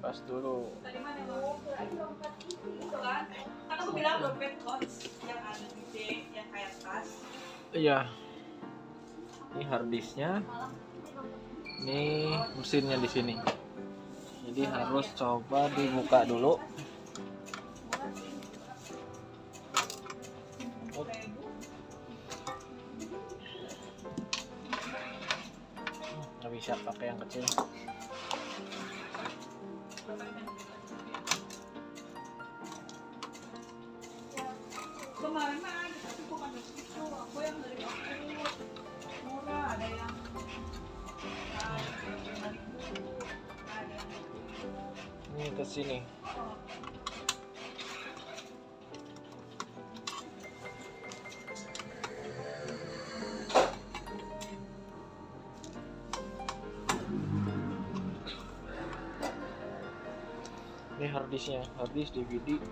Pas dulu. Tadi mana mau? Itu kan? Kan aku bilang dompet coach yang ada di D, yang kayak tas. Iya. Ini harddisknya. Ini mesinnya di sini. Jadi harus coba dibuka dulu. Nggak bisa pakai yang kecil. Kemarin mah ada, tapi bukan itu. Aku yang dari aku murah, ada yang Ini ke sini. Ini harddisknya, harddisk DVD.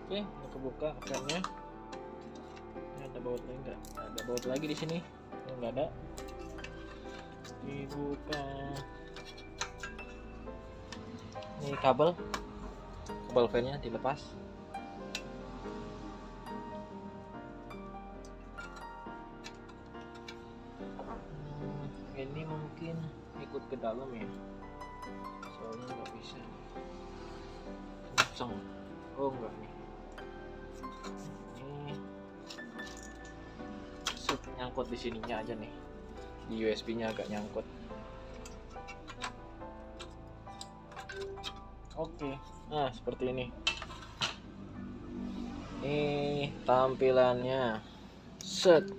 Oke, ini kebuka akhirnya. Ini ada baut lagi nggak? Ada baut lagi di sini. Ini nggak ada. Dibuka. Ini kabel fannya dilepas. Ini mungkin ikut ke dalam ya, soalnya nggak bisa kenceng. Oh enggak nih, ini nyangkut di sininya aja nih, di USB nya agak nyangkut. Oke, nah seperti ini. Ini tampilannya. Set.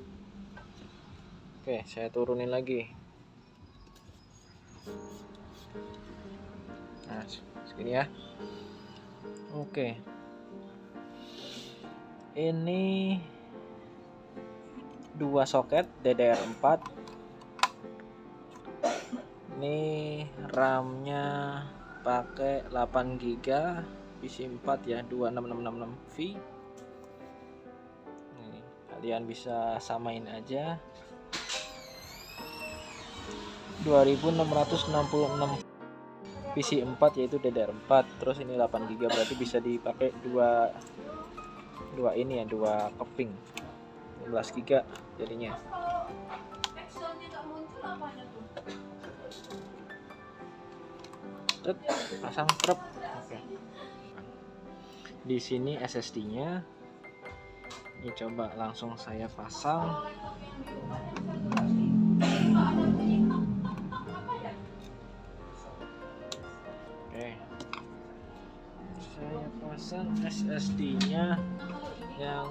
Oke, saya turunin lagi. Nah, segini ya. Oke. Ini 2 soket DDR4. Ini RAM-nya pakai 8 GB, PC 4 ya, 26666V. Nih, kalian bisa samain aja. 2666 PC 4 yaitu DDR4, terus ini 8 GB, berarti bisa dipakai dua ini ya, dua keping 16 GB jadinya. Pasang truk. Oke. Di sini SSD-nya. Ini coba langsung saya pasang. Oke. Saya pasang SSD-nya yang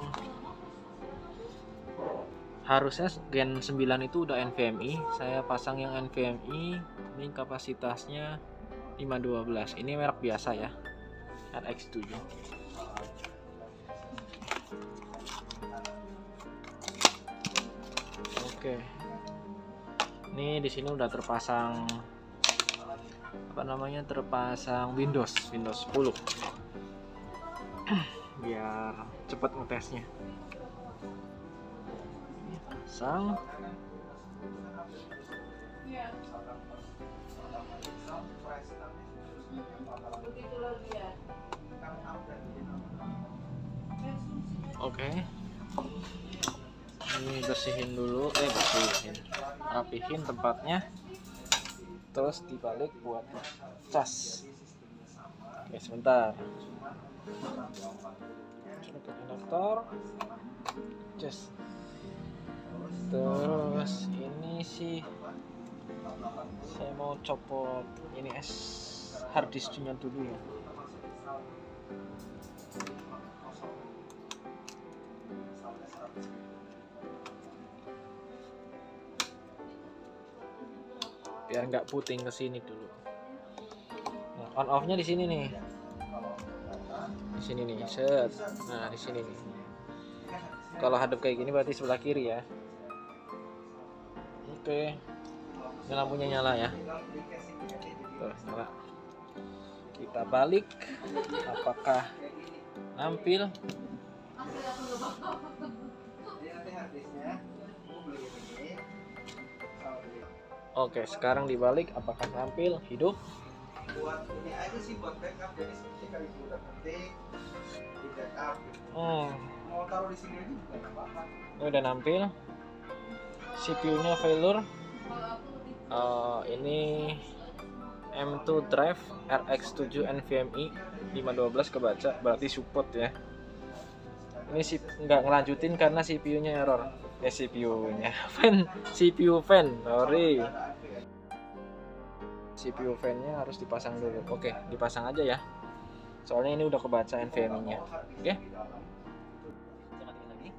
harusnya Gen 9 itu udah NVMe. Saya pasang yang NVMe. Ini kapasitasnya 512. Ini merek biasa ya, RX7. Oke. Ini di sini udah terpasang apa namanya? Terpasang Windows 10. Biar cepat ngetesnya. Pasang. Oke. Ini bersihin dulu, rapihin tempatnya, terus dibalik buat cas. Oke, sebentar. Colokin adaptor, cas. Terus ini sih saya mau copot ini harddisknya dulu ya. Biar nggak puting ke sini dulu. Nah, on off-nya di sini nih. Di sini nih, set. Nah, di sini nih. Kalau hadap kayak gini berarti sebelah kiri ya. Oke. Ini lampunya nyala ya. Tuh, nyala. Kita balik. Apakah nampil? Oke, sekarang dibalik, apakah tampil hidup? Buat ini aja sih, buat backup. Jadi ketika itu udah penting di backup gitu. Mau taruh di sini aja juga nggak apa-apa. Ini udah nampil. CPU-nya failure. Ini M2 drive RX7 NVMe 512 kebaca, berarti support ya. Ini sih nggak ngelanjutin karena CPU-nya error. CPU-nya CPU fan, sorry. CPU fan-nya harus dipasang dulu. Oke, dipasang aja ya. Soalnya ini udah kebaca NVMe-nya. Oke. Kita matiin lagi.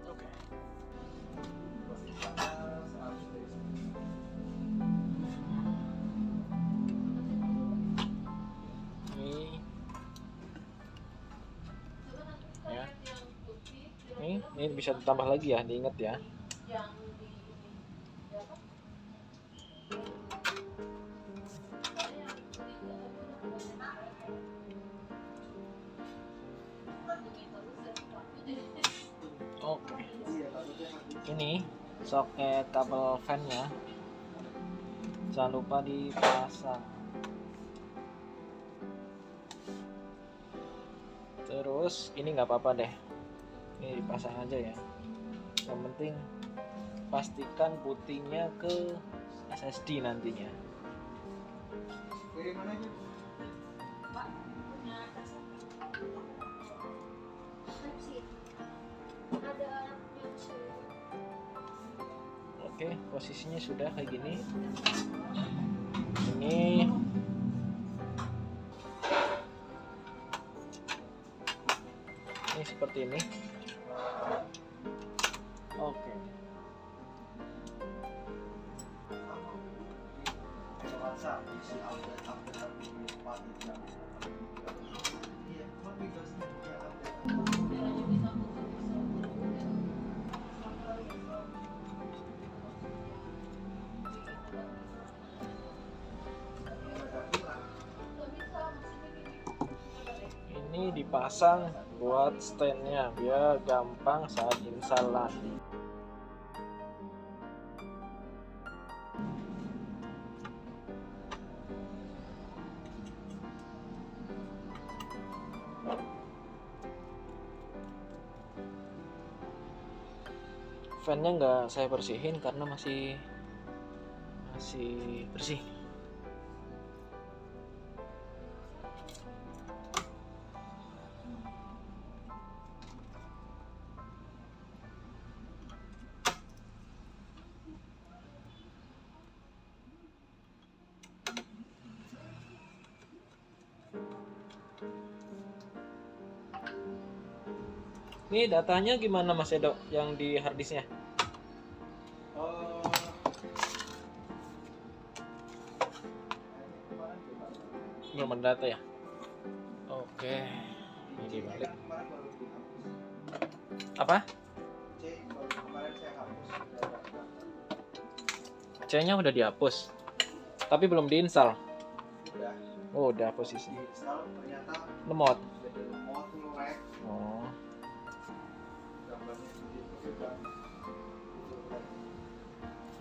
Oke. Ini bisa ditambah lagi ya, diingat ya. Oke. Ini soket kabel fan-nya jangan lupa dipasang. Terus ini nggak apa-apa deh, ini dipasang aja ya. Yang penting pastikan putingnya ke SSD nantinya. Dari mana aja? Oke, posisinya sudah kayak gini. Ini seperti ini. Oke. Ini dipasang buat standnya biar gampang saat instalasi. Fan-nya nggak saya bersihin karena masih bersih. Ini datanya gimana Mas Edo yang di harddisknya? Belum ada data ya? Oke, ini dibalik. Apa? C-nya udah dihapus, tapi belum diinstal. Oh, udah posisi. Lemot. Oh.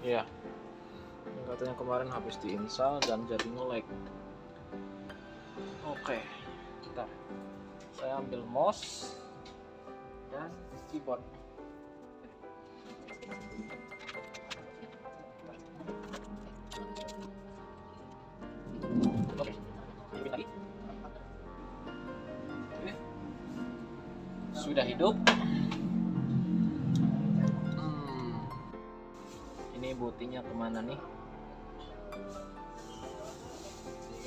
Iya. Yang katanya kemarin habis diinstal dan jadi nge-lag. Oke. Bentar. Saya ambil mouse dan keyboard. Oke. Hidupin lagi. Oke. Sudah hidup. Ini bootingnya kemana nih?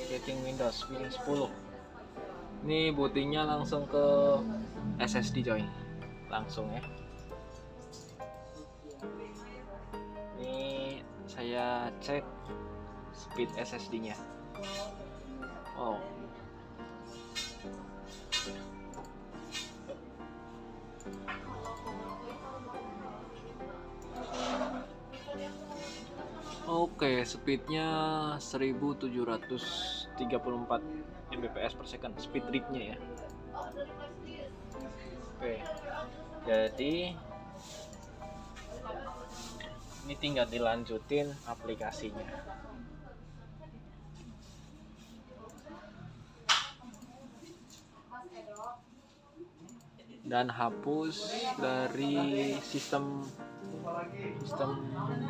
Setting Windows Win 10. Ini bootingnya langsung ke SSD coy, langsung ya. Ini saya cek speed SSD-nya. Oh. Oke, speednya 1734 Mbps per second, speed readnya ya. Oke, jadi ini tinggal dilanjutin aplikasinya. Dan hapus dari sistem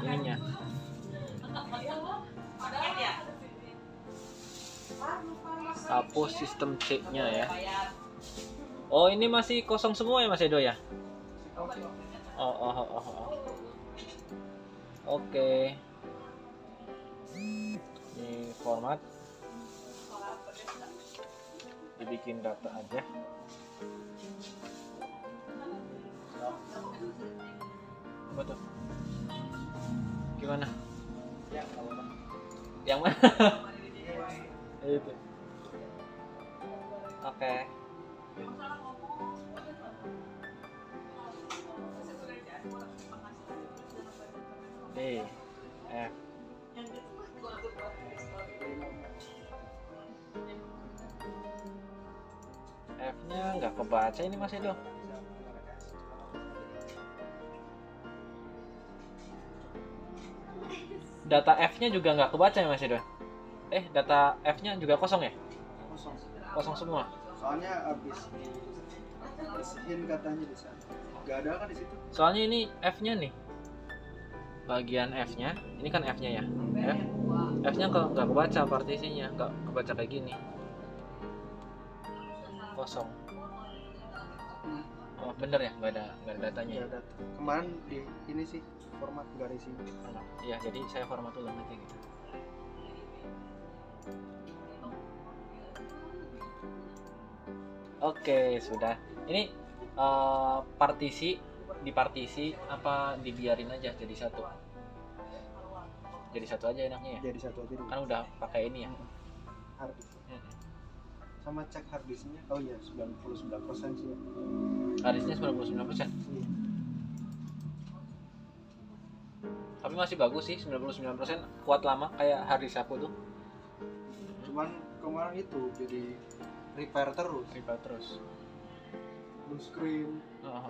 ininya. Hapus sistem C-nya ya. Oh, ini masih kosong semua ya Mas Edo ya? Oh. Oke. Ini format. Dibikin data aja. Apa tuh? Gimana? Yang mana? Itu. Oke. D, F. F-nya nggak kebaca ini Mas Edo. Data F-nya juga nggak kebaca ya Mas Edo? Data F-nya juga kosong ya? Kosong. Kosong semua. Soalnya habis bersihin katanya di sana. Gak ada kan di situ? Soalnya ini F-nya nih. Bagian F-nya, ini kan F-nya ya. F-nya nggak kebaca partisinya, nggak kebaca kayak gini. Kosong. Oh, bener ya, nggak ada datanya. Nggak ada. Kemarin di ini sih format nggak isi. Iya, jadi saya format ulang aja gitu. Oke, sudah. Ini partisi apa dibiarin aja jadi satu? Jadi satu aja enaknya ya? Jadi satu aja dulu. Kan udah pakai ini ya? Harddisk. Sama cek harddisknya. Oh iya, 99% sih ya. Harddisknya 99%. Iya. Tapi masih bagus sih, 99%, kuat lama kayak harddisk aku tuh. Cuman kemarin itu jadi repair terus. Repair terus. Blue screen. Oh.